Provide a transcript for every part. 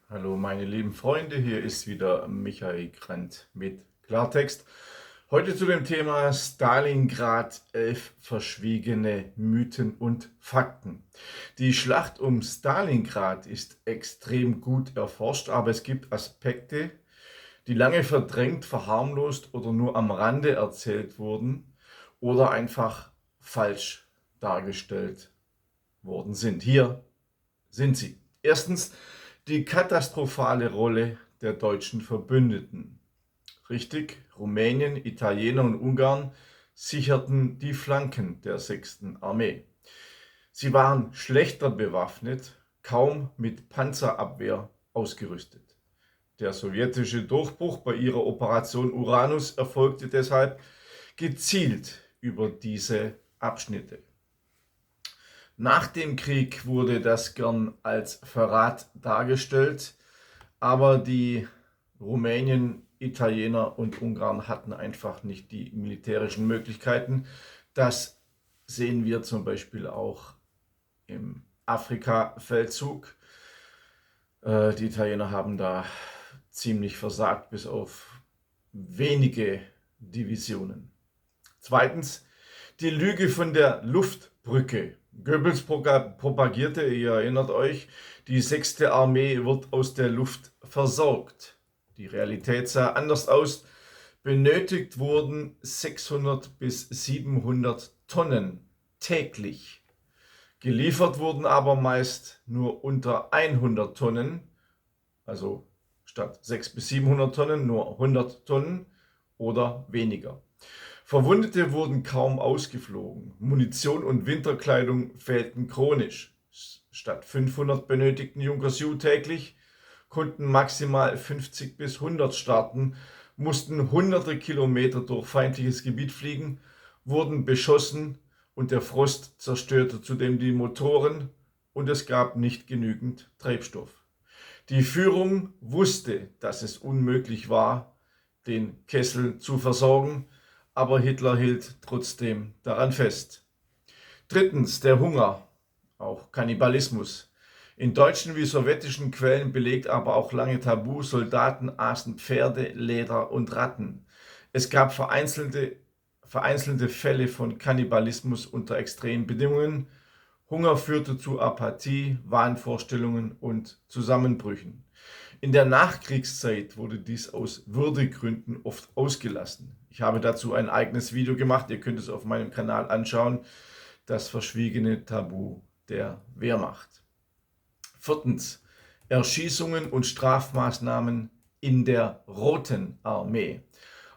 Hallo meine lieben Freunde, hier ist wieder Michael Grant mit Klartext. Heute zu dem Thema Stalingrad, 11 verschwiegene Mythen und Fakten. Die Schlacht um Stalingrad ist extrem gut erforscht, aber es gibt Aspekte, die lange verdrängt, verharmlost oder nur am Rande erzählt wurden oder einfach falsch dargestellt worden sind. Hier sind sie. Erstens die katastrophale Rolle der deutschen Verbündeten. Richtig, Rumänien, Italiener und Ungarn sicherten die Flanken der 6. Armee. Sie waren schlechter bewaffnet, kaum mit Panzerabwehr ausgerüstet. Der sowjetische Durchbruch bei ihrer Operation Uranus erfolgte deshalb gezielt über diese Abschnitte. Nach dem Krieg wurde das gern als Verrat dargestellt, aber die Rumänen, Italiener und Ungarn hatten einfach nicht die militärischen Möglichkeiten. Das sehen wir zum Beispiel auch im Afrika-Feldzug. Die Italiener haben da ziemlich versagt, bis auf wenige Divisionen. Zweitens, die Lüge von der Luftbrücke. Goebbels propagierte, ihr erinnert euch, die 6. Armee wird aus der Luft versorgt. Die Realität sah anders aus. Benötigt wurden 600 bis 700 Tonnen täglich. Geliefert wurden aber meist nur unter 100 Tonnen, also statt 600 bis 700 Tonnen nur 100 Tonnen oder weniger. Verwundete wurden kaum ausgeflogen. Munition und Winterkleidung fehlten chronisch. Statt 500 benötigten Junkers Ju täglich konnten maximal 50 bis 100 starten, mussten hunderte Kilometer durch feindliches Gebiet fliegen, wurden beschossen und der Frost zerstörte zudem die Motoren und es gab nicht genügend Treibstoff. Die Führung wusste, dass es unmöglich war, den Kessel zu versorgen, aber Hitler hielt trotzdem daran fest. Drittens, der Hunger, auch Kannibalismus. In deutschen wie sowjetischen Quellen belegt, aber auch lange Tabu, Soldaten aßen Pferde, Leder und Ratten. Es gab vereinzelte Fälle von Kannibalismus unter extremen Bedingungen. Hunger führte zu Apathie, Wahnvorstellungen und Zusammenbrüchen. In der Nachkriegszeit wurde dies aus Würdegründen oft ausgelassen. Ich habe dazu ein eigenes Video gemacht, ihr könnt es auf meinem Kanal anschauen, das verschwiegene Tabu der Wehrmacht. Viertens, Erschießungen und Strafmaßnahmen in der Roten Armee.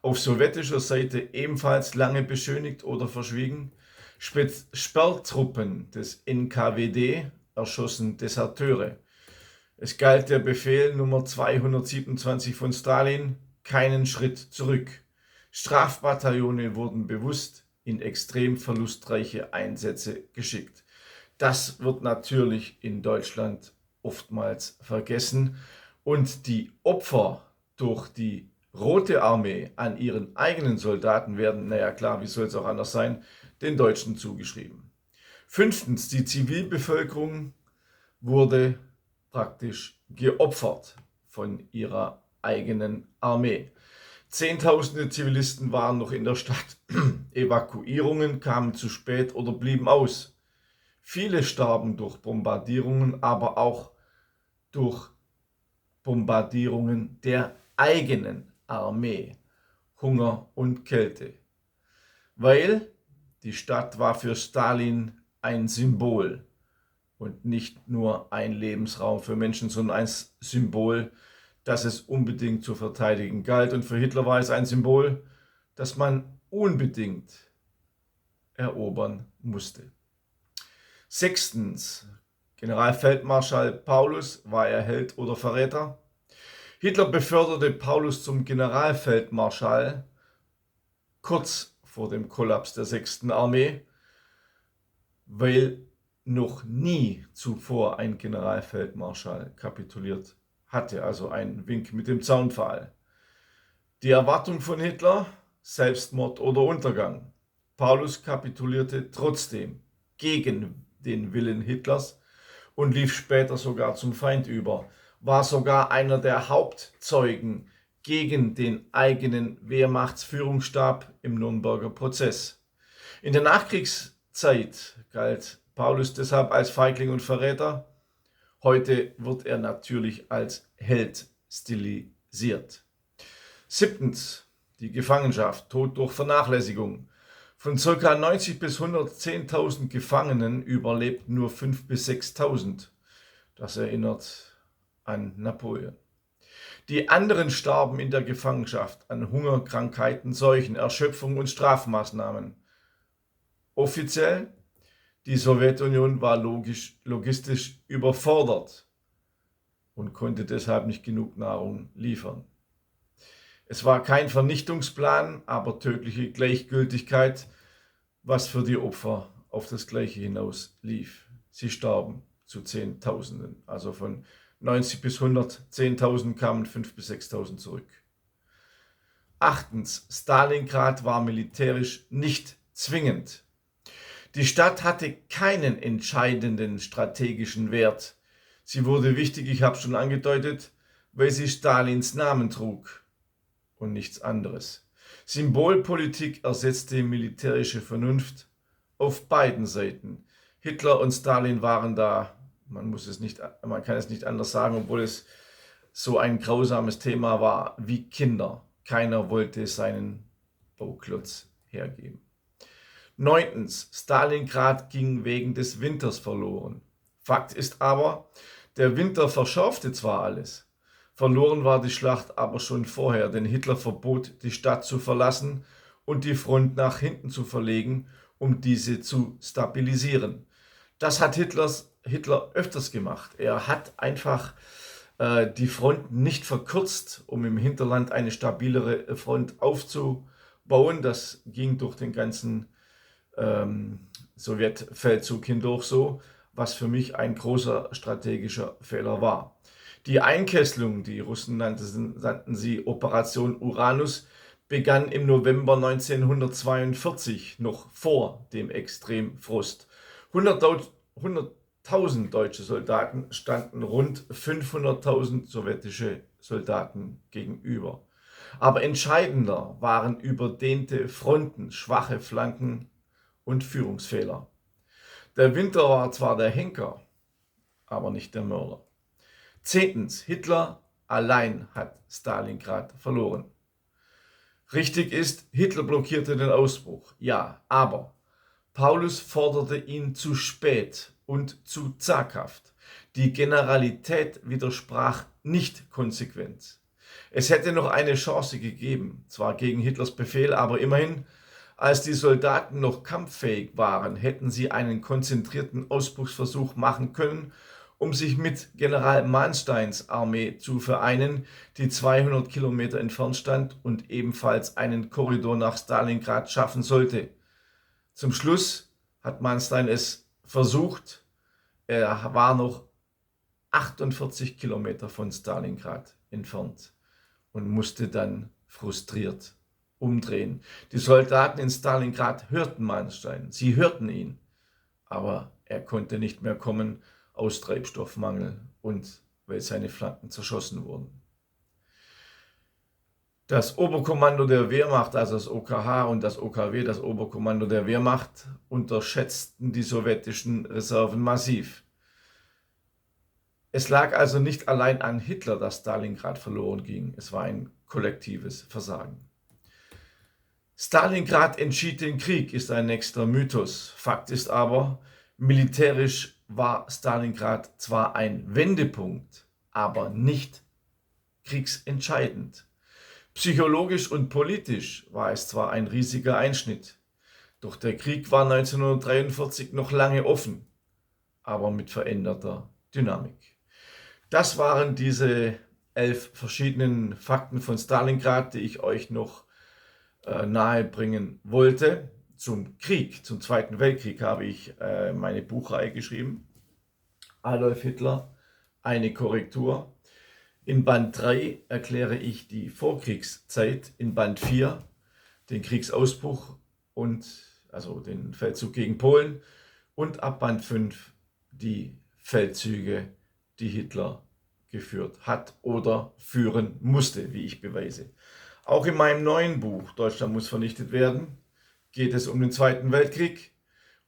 Auf sowjetischer Seite ebenfalls lange beschönigt oder verschwiegen. Sperrtruppen des NKWD erschossen Deserteure. Es galt der Befehl Nummer 227 von Stalin, keinen Schritt zurück. Strafbataillone wurden bewusst in extrem verlustreiche Einsätze geschickt. Das wird natürlich in Deutschland oftmals vergessen und die Opfer durch die Rote Armee an ihren eigenen Soldaten werden, naja klar, wie soll es auch anders sein, den Deutschen zugeschrieben. Fünftens, die Zivilbevölkerung wurde praktisch geopfert von ihrer eigenen Armee. Zehntausende Zivilisten waren noch in der Stadt. Evakuierungen kamen zu spät oder blieben aus. Viele starben durch Bombardierungen, aber auch durch Bombardierungen der eigenen Armee, Hunger und Kälte. Weil die Stadt war für Stalin ein Symbol und nicht nur ein Lebensraum für Menschen, sondern ein Symbol, das es unbedingt zu verteidigen galt. Und für Hitler war es ein Symbol, das man unbedingt erobern musste. Sechstens, Generalfeldmarschall Paulus, war er Held oder Verräter? Hitler beförderte Paulus zum Generalfeldmarschall kurz vor dem Kollaps der 6. Armee, weil noch nie zuvor ein Generalfeldmarschall kapituliert hatte, also ein Wink mit dem Zaunpfahl. Die Erwartung von Hitler, Selbstmord oder Untergang. Paulus kapitulierte trotzdem gegen den Willen Hitlers und lief später sogar zum Feind über. war sogar einer der Hauptzeugen gegen den eigenen Wehrmachtsführungsstab im Nürnberger Prozess. In der Nachkriegszeit galt Paulus deshalb als Feigling und Verräter. Heute wird er natürlich als Held stilisiert. 7. Die Gefangenschaft, Tod durch Vernachlässigung. Von ca. 90 bis 110.000 Gefangenen überlebten nur 5.000 bis 6.000. Das erinnert an Napoleon. Die anderen starben in der Gefangenschaft an Hunger, Krankheiten, Seuchen, Erschöpfung und Strafmaßnahmen. Offiziell, die Sowjetunion war logistisch überfordert und konnte deshalb nicht genug Nahrung liefern. Es war kein Vernichtungsplan, aber tödliche Gleichgültigkeit, was für die Opfer auf das Gleiche hinaus lief. Sie starben zu Zehntausenden, also von 90 bis 110.000 kamen 5.000 bis 6.000 zurück. 8. Stalingrad war militärisch nicht zwingend. Die Stadt hatte keinen entscheidenden strategischen Wert. Sie wurde wichtig, ich habe es schon angedeutet, weil sie Stalins Namen trug und nichts anderes. Symbolpolitik ersetzte militärische Vernunft auf beiden Seiten. Hitler und Stalin waren da, man kann es nicht anders sagen, obwohl es so ein grausames Thema war, wie Kinder. Keiner wollte seinen Bauklotz hergeben. 9. Stalingrad ging wegen des Winters verloren. Fakt ist aber, der Winter verschärfte zwar alles. Verloren war die Schlacht aber schon vorher, denn Hitler verbot, die Stadt zu verlassen und die Front nach hinten zu verlegen, um diese zu stabilisieren. Das hat Hitler öfters gemacht. Er hat einfach die Front nicht verkürzt, um im Hinterland eine stabilere Front aufzubauen. Das ging durch den ganzen Sowjetfeldzug hindurch so, was für mich ein großer strategischer Fehler war. Die Einkesselung, die Russen nannten sie Operation Uranus, begann im November 1942, noch vor dem Extremfrost. 100.000 deutsche Soldaten standen rund 500.000 sowjetische Soldaten gegenüber. Aber entscheidender waren überdehnte Fronten, schwache Flanken und Führungsfehler. Der Winter war zwar der Henker, aber nicht der Mörder. 10. Hitler allein hat Stalingrad verloren. Richtig ist, Hitler blockierte den Ausbruch, ja, aber Paulus forderte ihn zu spät und zu zaghaft. Die Generalität widersprach nicht konsequent. Es hätte noch eine Chance gegeben, zwar gegen Hitlers Befehl, aber immerhin, als die Soldaten noch kampffähig waren, hätten sie einen konzentrierten Ausbruchsversuch machen können, um sich mit General Mansteins Armee zu vereinen, die 200 Kilometer entfernt stand und ebenfalls einen Korridor nach Stalingrad schaffen sollte. Zum Schluss hat Manstein es versucht. Er war noch 48 Kilometer von Stalingrad entfernt und musste dann frustriert umdrehen. Die Soldaten in Stalingrad hörten Manstein, sie hörten ihn, aber er konnte nicht mehr kommen aus Treibstoffmangel und weil seine Flanken zerschossen wurden. Das Oberkommando der Wehrmacht, also das OKH und das OKW, das Oberkommando der Wehrmacht, unterschätzten die sowjetischen Reserven massiv. Es lag also nicht allein an Hitler, dass Stalingrad verloren ging. Es war ein kollektives Versagen. Stalingrad entschied den Krieg, ist ein nächster Mythos. Fakt ist aber, militärisch war Stalingrad zwar ein Wendepunkt, aber nicht kriegsentscheidend. Psychologisch und politisch war es zwar ein riesiger Einschnitt, doch der Krieg war 1943 noch lange offen, aber mit veränderter Dynamik. Das waren diese 11 verschiedenen Fakten von Stalingrad, die ich euch noch nahebringen wollte. Zum Krieg, zum Zweiten Weltkrieg habe ich meine Buchreihe geschrieben. Adolf Hitler, eine Korrektur. In Band 3 erkläre ich die Vorkriegszeit, in Band 4 den Kriegsausbruch also den Feldzug gegen Polen und ab Band 5 die Feldzüge, die Hitler geführt hat oder führen musste, wie ich beweise. Auch in meinem neuen Buch Deutschland muss vernichtet werden geht es um den Zweiten Weltkrieg,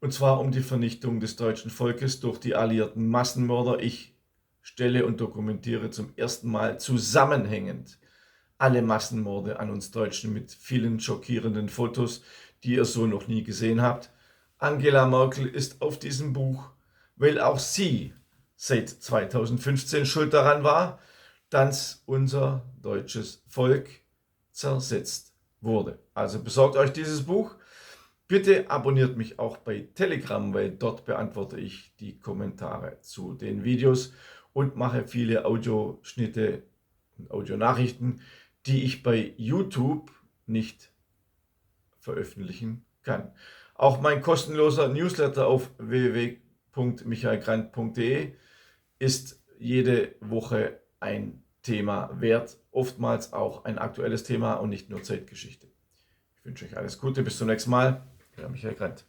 und zwar um die Vernichtung des deutschen Volkes durch die alliierten Massenmörder. Ich stelle und dokumentiere zum ersten Mal zusammenhängend alle Massenmorde an uns Deutschen mit vielen schockierenden Fotos, die ihr so noch nie gesehen habt. Angela Merkel ist auf diesem Buch, weil auch sie seit 2015 schuld daran war, dass unser deutsches Volk zersetzt wurde. Also besorgt euch dieses Buch. Bitte abonniert mich auch bei Telegram, weil dort beantworte ich die Kommentare zu den Videos und mache viele Audioschnitte und Audionachrichten, die ich bei YouTube nicht veröffentlichen kann. Auch mein kostenloser Newsletter auf www.michaelgrant.de ist jede Woche ein Thema wert, oftmals auch ein aktuelles Thema und nicht nur Zeitgeschichte. Ich wünsche euch alles Gute, bis zum nächsten Mal. Euer Michael Grant.